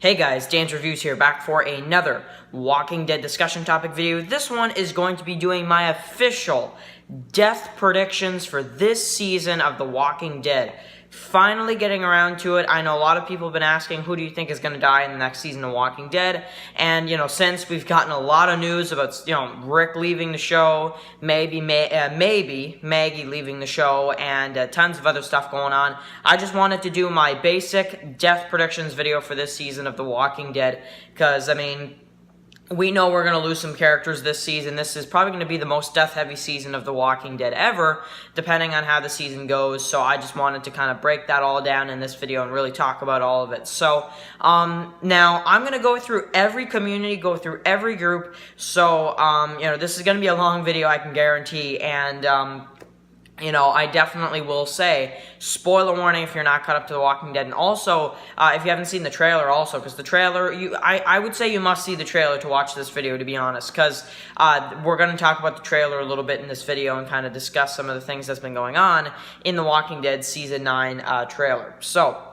Hey guys, Dan's Reviews here, back for another Walking Dead discussion topic video. This one is going to be doing my official death predictions for this season of The Walking Dead. Finally getting around to it. I know a lot of people have been asking, who do you think is going to die in the next season of Walking Dead? And, since we've gotten a lot of news about, Rick leaving the show, maybe Maggie leaving the show, and tons of other stuff going on, I just wanted to do my basic death predictions video for this season of The Walking Dead, because, we know we're going to lose some characters this season. This is probably going to be the most death-heavy season of The Walking Dead ever, depending on how the season goes. So I just wanted to kind of break that all down in this video and really talk about all of it. So now I'm going to go through every community, go through every group. So, this is going to be a long video, I can guarantee. And, I definitely will say, spoiler warning if you're not caught up to The Walking Dead, and also, if you haven't seen the trailer also, because the trailer, I would say you must see the trailer to watch this video, to be honest, because we're going to talk about the trailer a little bit in this video and kind of discuss some of the things that's been going on in The Walking Dead Season 9 trailer. So,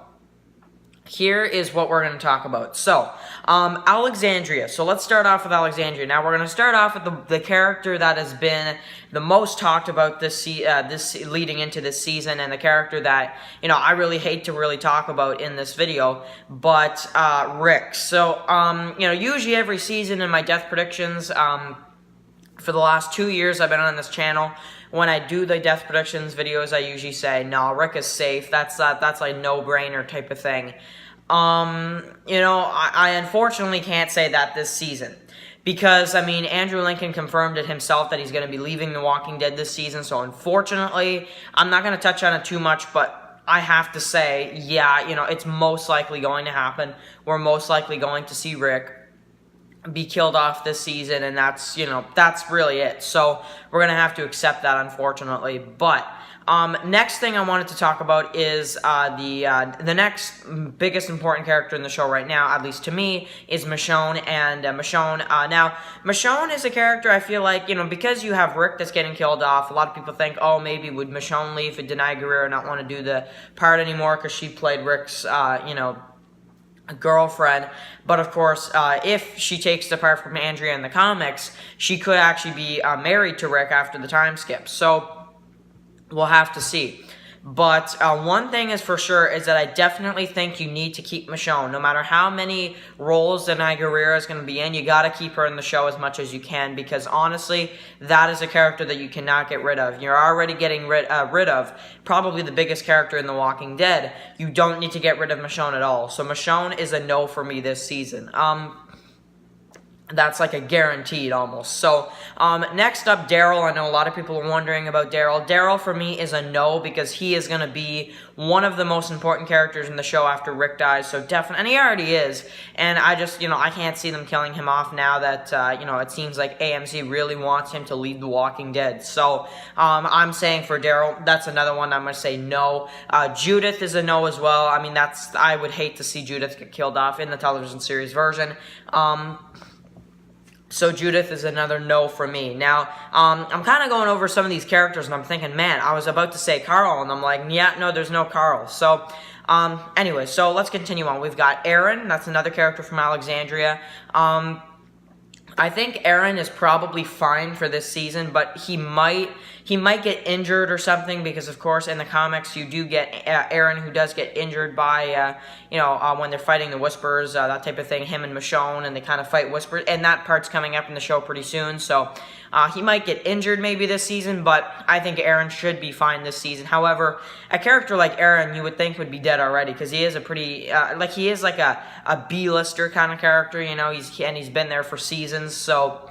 here is what we're going to talk about. So, Alexandria. So let's start off with Alexandria. Now we're going to start off with the character that has been the most talked about this leading into this season, and the character that I really hate to really talk about in this video, but Rick. So usually every season in my death predictions, for the last 2 years I've been on this channel, when I do the death predictions videos, I usually say, no, Rick is safe. That's like no-brainer type of thing. I unfortunately can't say that this season. Because, Andrew Lincoln confirmed it himself that he's going to be leaving The Walking Dead this season. So, unfortunately, I'm not going to touch on it too much, but I have to say, yeah, it's most likely going to happen. We're most likely going to see Rick be killed off this season, and that's really it. So we're gonna have to accept that, unfortunately. But next thing I wanted to talk about is the next biggest important character in the show right now, at least to me, is Michonne. And Michonne, now Michonne is a character I feel like, because you have Rick that's getting killed off, a lot of people think, oh, maybe would Michonne leave and Denai Guerrero not want to do the part anymore because she played Rick's girlfriend. But of course, if she takes the part from Andrea in the comics, she could actually be married to Rick after the time skip. So we'll have to see. But one thing is for sure is that I definitely think you need to keep Michonne. No matter how many roles Denai Guerrero is going to be in, you got to keep her in the show as much as you can, because honestly, that is a character that you cannot get rid of. You're already getting rid of probably the biggest character in The Walking Dead. You don't need to get rid of Michonne at all. So Michonne is a no for me this season. That's like a guaranteed almost. So, next up, Daryl. I know a lot of people are wondering about Daryl. Daryl, for me, is a no, because he is going to be one of the most important characters in the show after Rick dies. So, definitely, and he already is. And I just, I can't see them killing him off now that, it seems like AMC really wants him to leave The Walking Dead. So, I'm saying for Daryl, that's another one I'm going to say no. Judith is a no as well. I would hate to see Judith get killed off in the television series version. So Judith is another no for me. Now, I'm kind of going over some of these characters, and I'm thinking, man, I was about to say Carl, and I'm like, yeah, no, there's no Carl. So, anyway, so let's continue on. We've got Aaron. That's another character from Alexandria. I think Aaron is probably fine for this season, but he might get injured or something, because of course in the comics you do get Aaron, who does get injured by when they're fighting the Whisperers, that type of thing, him and Michonne, and they kind of fight Whisperers, and that part's coming up in the show pretty soon. So he might get injured maybe this season, but I think Aaron should be fine this season. However, a character like Aaron you would think would be dead already, because he is a pretty he is like a B-lister kind of character. He's been there for seasons. So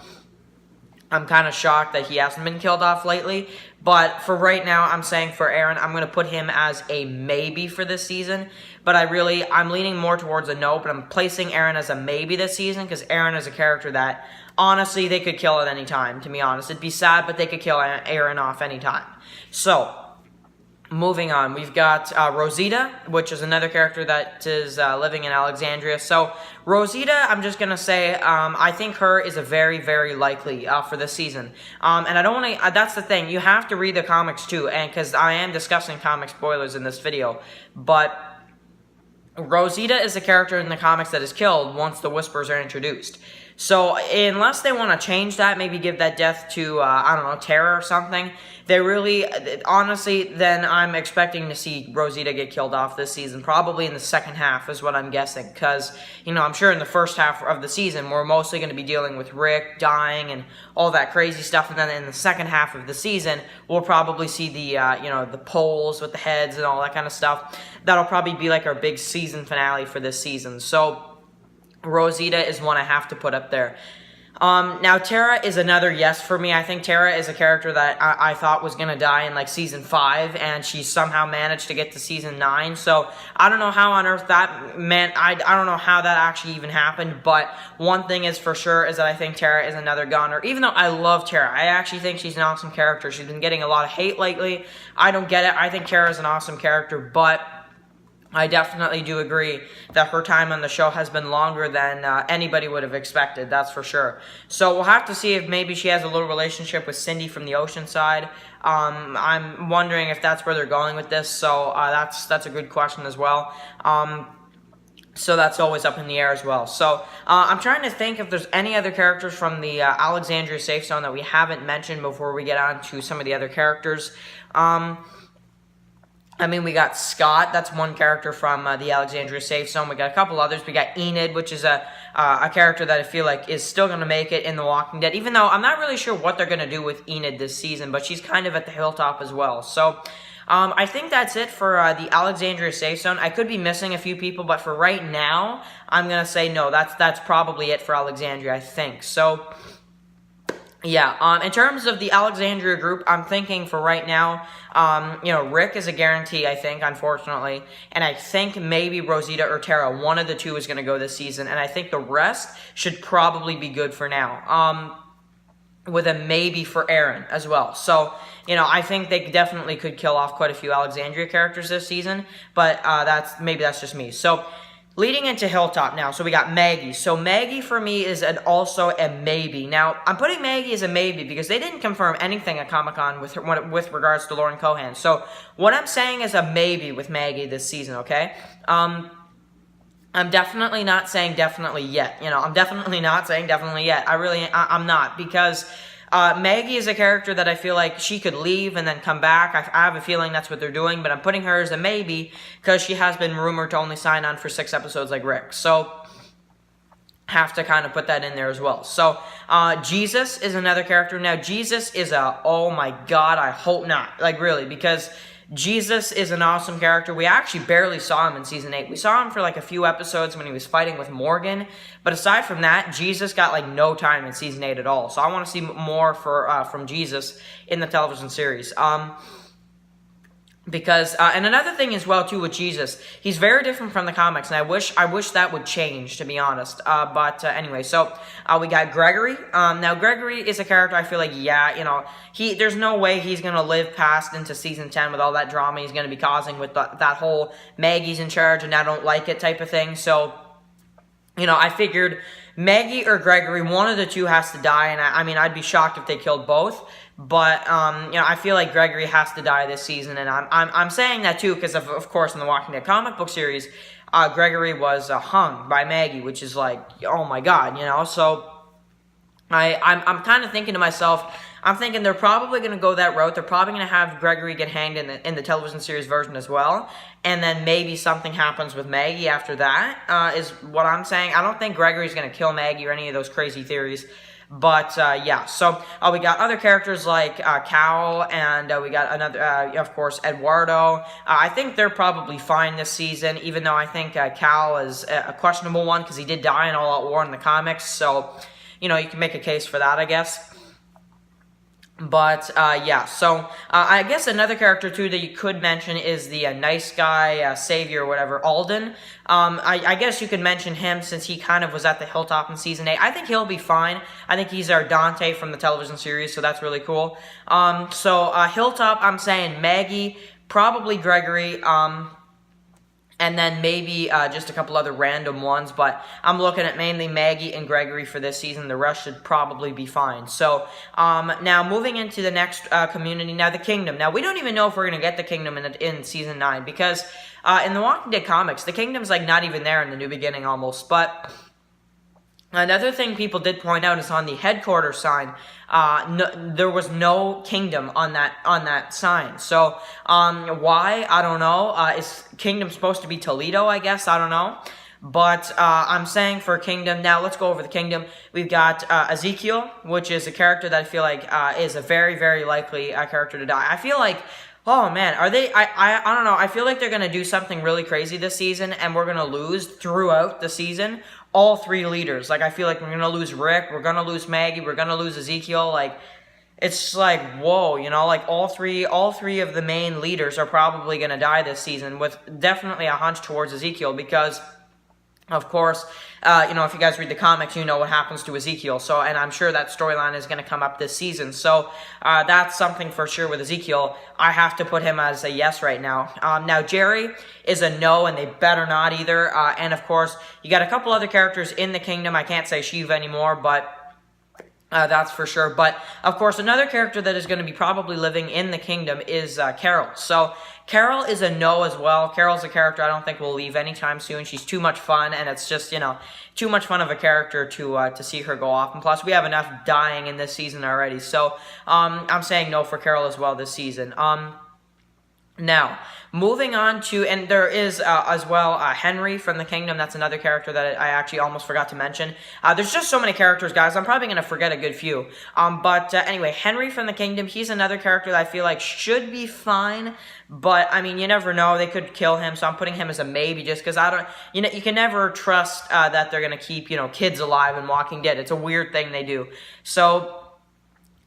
I'm kind of shocked that he hasn't been killed off lately. But for right now, I'm saying for Aaron, I'm going to put him as a maybe for this season. But I'm leaning more towards a no, but I'm placing Aaron as a maybe this season, because Aaron is a character that, honestly, they could kill at any time, to be honest. It'd be sad, but they could kill Aaron off any time. So, moving on, we've got Rosita, which is another character that is living in Alexandria. So, Rosita, I'm just going to say, I think her is a very, very likely for this season. And I don't want to, that's the thing, you have to read the comics too, and because I am discussing comic spoilers in this video. But Rosita is a character in the comics that is killed once the Whispers are introduced. So unless they want to change that, maybe give that death to, I don't know, Tara or something, they really, honestly, then I'm expecting to see Rosita get killed off this season, probably in the second half is what I'm guessing, because, you know, I'm sure in the first half of the season, we're mostly going to be dealing with Rick dying and all that crazy stuff, and then in the second half of the season, we'll probably see the, you know, the poles with the heads and all that kind of stuff. That'll probably be like our big season finale for this season, so Rosita is one I have to put up there. Now, Tara is another yes for me. I think Tara is a character that I thought was going to die in, like, Season 5, and she somehow managed to get to Season 9, so I don't know how on earth that meant. I don't know how that actually even happened, but one thing is for sure is that I think Tara is another goner, even though I love Tara. I actually think she's an awesome character. She's been getting a lot of hate lately. I don't get it. I think Tara is an awesome character, but I definitely do agree that her time on the show has been longer than anybody would have expected, that's for sure. So we'll have to see if maybe she has a little relationship with Cindy from the Oceanside. I'm wondering if that's where they're going with this, so that's a good question as well. So that's always up in the air as well. So I'm trying to think if there's any other characters from the Alexandria Safe Zone that we haven't mentioned before we get on to some of the other characters. I mean, we got Scott. That's one character from the Alexandria Safe Zone. We got a couple others. We got Enid, which is a character that I feel like is still going to make it in The Walking Dead, even though I'm not really sure what they're going to do with Enid this season, but she's kind of at the hilltop as well. So I think that's it for the Alexandria Safe Zone. I could be missing a few people, but for right now, I'm going to say no. That's probably it for Alexandria, I think. So yeah, in terms of the Alexandria group, I'm thinking for right now, you know, Rick is a guarantee, I think, unfortunately, and I think maybe Rosita or Tara, one of the two is going to go this season, and I think the rest should probably be good for now, with a maybe for Aaron as well. So, you know, I think they definitely could kill off quite a few Alexandria characters this season, but maybe that's just me. So, leading into Hilltop now, so we got Maggie. So Maggie for me is also a maybe. Now, I'm putting Maggie as a maybe because they didn't confirm anything at Comic-Con with regards to Lauren Cohan. So what I'm saying is a maybe with Maggie this season, okay? I'm definitely not saying definitely yet. You know, I'm definitely not saying definitely yet. I'm not, because Maggie is a character that I feel like she could leave and then come back. I have a feeling that's what they're doing, but I'm putting her as a maybe because she has been rumored to only sign on for 6 episodes like Rick. So, have to kind of put that in there as well. So, Jesus is another character. Now, Jesus is oh my god, I hope not. Like, really, because Jesus is an awesome character. We actually barely saw him in Season 8. We saw him for like a few episodes when he was fighting with Morgan. But aside from that, Jesus got like no time in Season 8 at all. So I want to see more from Jesus in the television series. Because, and another thing as well, too, with Jesus, he's very different from the comics, and I wish that would change, to be honest. But anyway, so we got Gregory. Now, Gregory is a character I feel like, yeah, you know, there's no way he's going to live past into Season 10 with all that drama he's going to be causing with that whole Maggie's in charge and I don't like it type of thing. So, you know, I figured Maggie or Gregory, one of the two has to die, and I mean, I'd be shocked if they killed both. But, you know, I feel like Gregory has to die this season, and I'm saying that too because, of course, in the Walking Dead comic book series, Gregory was hung by Maggie, which is like, oh my god, you know, so I'm kind of thinking to myself, I'm thinking they're probably going to go that route. They're probably going to have Gregory get hanged in the television series version as well, and then maybe something happens with Maggie after that, is what I'm saying. I don't think Gregory's going to kill Maggie or any of those crazy theories. But, yeah, so we got other characters like Cal, and we got another, of course, Eduardo. I think they're probably fine this season, even though I think Cal is a questionable one because he did die in All Out War in the comics. So, you know, you can make a case for that, I guess. But, yeah, so I guess another character, too, that you could mention is the nice guy, savior, or whatever, Alden. I guess you could mention him since he kind of was at the hilltop in Season 8. I think he'll be fine. I think he's our Dante from the television series, so that's really cool. So, Hilltop, I'm saying Maggie, probably Gregory, and then maybe just a couple other random ones, but I'm looking at mainly Maggie and Gregory for this season. The rest should probably be fine. So, now moving into the next community, now the Kingdom. Now, we don't even know if we're going to get the Kingdom in Season 9, because in the Walking Dead comics, the Kingdom's like not even there in the New Beginning almost. But another thing people did point out is on the headquarters sign, there was no Kingdom on that sign. So why? I don't know. Is Kingdom supposed to be Toledo? I guess I don't know. But I'm saying for Kingdom, now let's go over the Kingdom. We've got Ezekiel, which is a character that I feel like is a very, very likely character to die. I feel like, oh man, are they, I don't know, I feel like they're going to do something really crazy this season, and we're going to lose throughout the season all three leaders. Like, I feel like we're going to lose Rick, we're going to lose Maggie, we're going to lose Ezekiel, like, it's like, whoa, you know, like all three of the main leaders are probably going to die this season, with definitely a hunch towards Ezekiel, because of course, you know, if you guys read the comics, you know what happens to Ezekiel. So, and I'm sure that storyline is going to come up this season. So, that's something for sure with Ezekiel. I have to put him as a yes right now. Now, Jerry is a no, and they better not either. And of course, you got a couple other characters in the Kingdom. I can't say Shiva anymore, but that's for sure. But, of course, another character that is going to be probably living in the Kingdom is Carol. So, Carol is a no as well. Carol's a character I don't think will leave anytime soon. She's too much fun, and it's just, you know, too much fun of a character to see her go off. And plus, we have enough dying in this season already. So, I'm saying no for Carol as well this season. Now, moving on to, and there is as well Henry from the Kingdom. That's another character that I actually almost forgot to mention. There's just so many characters, guys. I'm probably going to forget a good few. But anyway, Henry from the Kingdom, he's another character that I feel like should be fine. But, I mean, you never know. They could kill him, so I'm putting him as a maybe just because I don't, you know, you can never trust that they're going to keep, you know, kids alive in Walking Dead. It's a weird thing they do. So,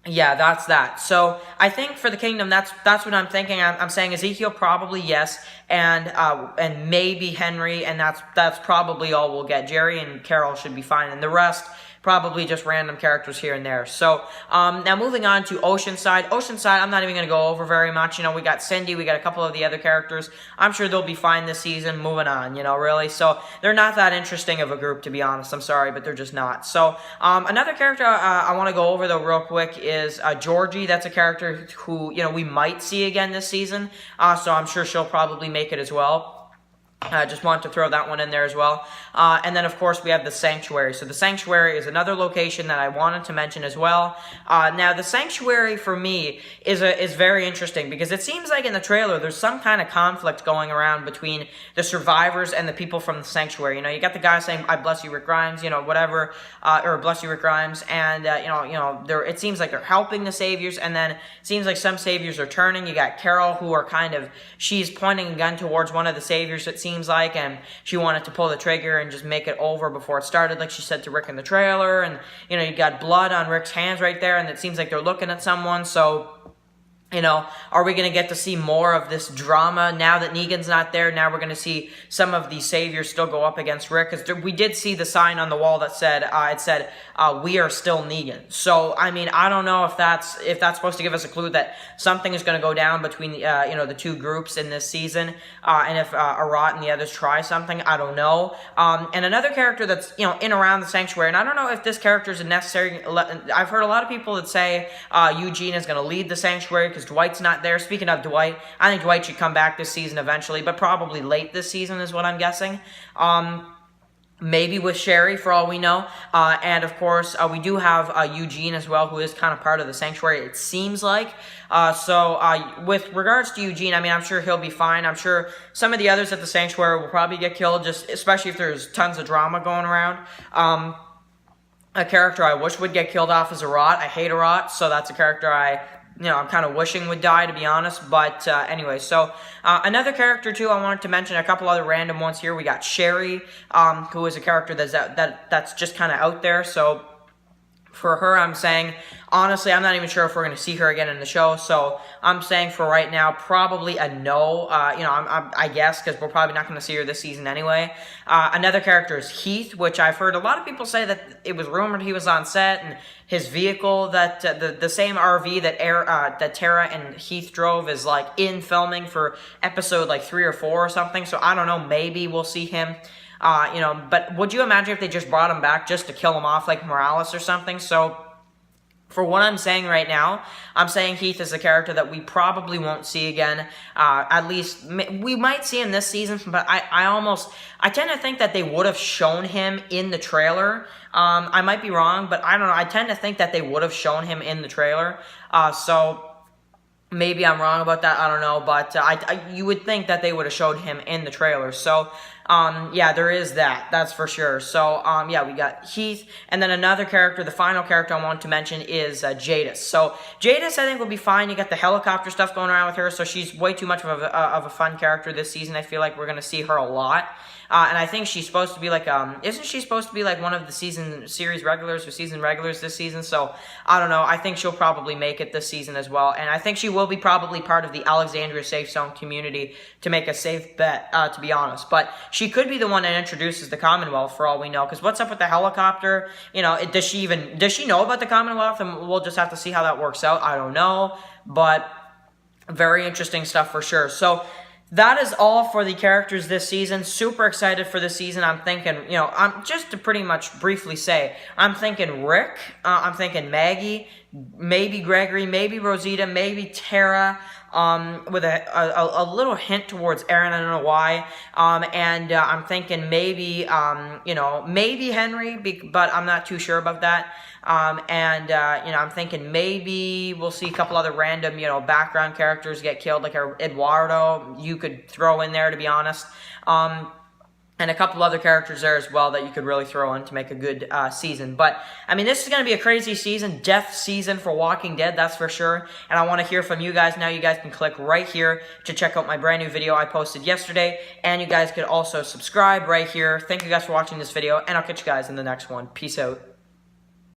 yeah, that's that. So I think for the Kingdom, that's what I'm thinking. I'm saying Ezekiel probably yes, and maybe Henry, and that's probably all we'll get. Jerry and Carol should be fine, and the rest probably just random characters here and there. So, now moving on to Oceanside. Oceanside, I'm not even going to go over very much. You know, we got Cindy, we got a couple of the other characters. I'm sure they'll be fine this season. Moving on, you know, really. So, they're not that interesting of a group, to be honest. I'm sorry, but they're just not. So, another character I want to go over, though, real quick is Georgie. That's a character who, you know, we might see again this season. So, I'm sure she'll probably make it as well. I just wanted to throw that one in there as well. And then, of course, we have the Sanctuary. So the Sanctuary is another location that I wanted to mention as well. Now, the Sanctuary, for me, is very interesting because it seems like in the trailer there's some kind of conflict going around between the survivors and the people from the Sanctuary. You know, you got the guy saying, I bless you, Rick Grimes, you know, whatever, or bless you, Rick Grimes, and, you know, it seems like they're helping the Saviors, and then it seems like some Saviors are turning. You got Carol, who are kind of, she's pointing a gun towards one of the Saviors, it seems like, and she wanted to pull the trigger and just make it over before it started, like she said to Rick in the trailer. And, you know, you got blood on Rick's hands right there, and it seems like they're looking at someone. So, you know, are we going to get to see more of this drama now that Negan's not there? Now we're going to see some of the Saviors still go up against Rick, because we did see the sign on the wall that said, we are still Negan. So, I mean, I don't know if that's supposed to give us a clue that something is going to go down between the, you know, the two groups in this season, and if Arat and the others try something, I don't know. And another character that's, you know, in around the Sanctuary, and I don't know if this character is necessary. I've heard a lot of people that say Eugene is going to lead the Sanctuary because Dwight's not there. Speaking of Dwight, I think Dwight should come back this season eventually, but probably late this season is what I'm guessing. Maybe with Sherry, for all we know. And, of course, we do have Eugene as well, who is kind of part of the Sanctuary, it seems like. So, with regards to Eugene, I mean, I'm sure he'll be fine. I'm sure some of the others at the Sanctuary will probably get killed, just especially if there's tons of drama going around. A character I wish would get killed off is Arat. I hate Arat, so that's a character I'm kind of wishing would die, to be honest. But anyway, so another character too I wanted to mention, a couple other random ones here. We got Sherry, who is a character that's just kind of out there. So for her, I'm saying, honestly, I'm not even sure if we're going to see her again in the show. So I'm saying for right now, probably a no. I guess, because we're probably not going to see her this season anyway. Another character is Heath, which I've heard a lot of people say that it was rumored he was on set, and his vehicle, that the same RV that Tara and Heath drove, is like in filming for episode like 3 or 4 or something. So I don't know. Maybe we'll see him. But would you imagine if they just brought him back just to kill him off like Morales or something? So For what I'm saying right now, I'm saying Heath is a character that we probably won't see again. At least we might see him this season, but I tend to think that they would have shown him in the trailer. I might be wrong, but I don't know. I tend to think that they would have shown him in the trailer. So maybe I'm wrong about that. I don't know, but you would think that they would have showed him in the trailer. So yeah, there is that. That's for sure. So yeah, we got Heath, and then another character. The final character I want to mention is Jadis. So Jadis, I think, will be fine. You got the helicopter stuff going around with her, so she's way too much of a fun character this season. I feel like we're gonna see her a lot. And I think she's supposed to be like, isn't she supposed to be like one of the series regulars or season regulars this season? So, I don't know. I think she'll probably make it this season as well. And I think she will be probably part of the Alexandria Safe Zone community to make a safe bet, to be honest. But she could be the one that introduces the Commonwealth for all we know. Because what's up with the helicopter? You know, does she know about the Commonwealth? And we'll just have to see how that works out. I don't know. But very interesting stuff for sure. So, that is all for the characters this season. Super excited for this season. I'm thinking, you know, just to pretty much briefly say, I'm thinking Rick, I'm thinking Maggie, maybe Gregory, maybe Rosita, maybe Tara, with a little hint towards Aaron. I don't know why. And I'm thinking maybe, you know, maybe Henry, but I'm not too sure about that. You know, I'm thinking maybe we'll see a couple other random, you know, background characters get killed, like Eduardo, you could throw in there, to be honest. And a couple other characters there as well that you could really throw in to make a good season. But, I mean, this is going to be a crazy season, death season for Walking Dead, that's for sure. And I want to hear from you guys now. You guys can click right here to check out my brand new video I posted yesterday. And you guys could also subscribe right here. Thank you guys for watching this video, and I'll catch you guys in the next one. Peace out.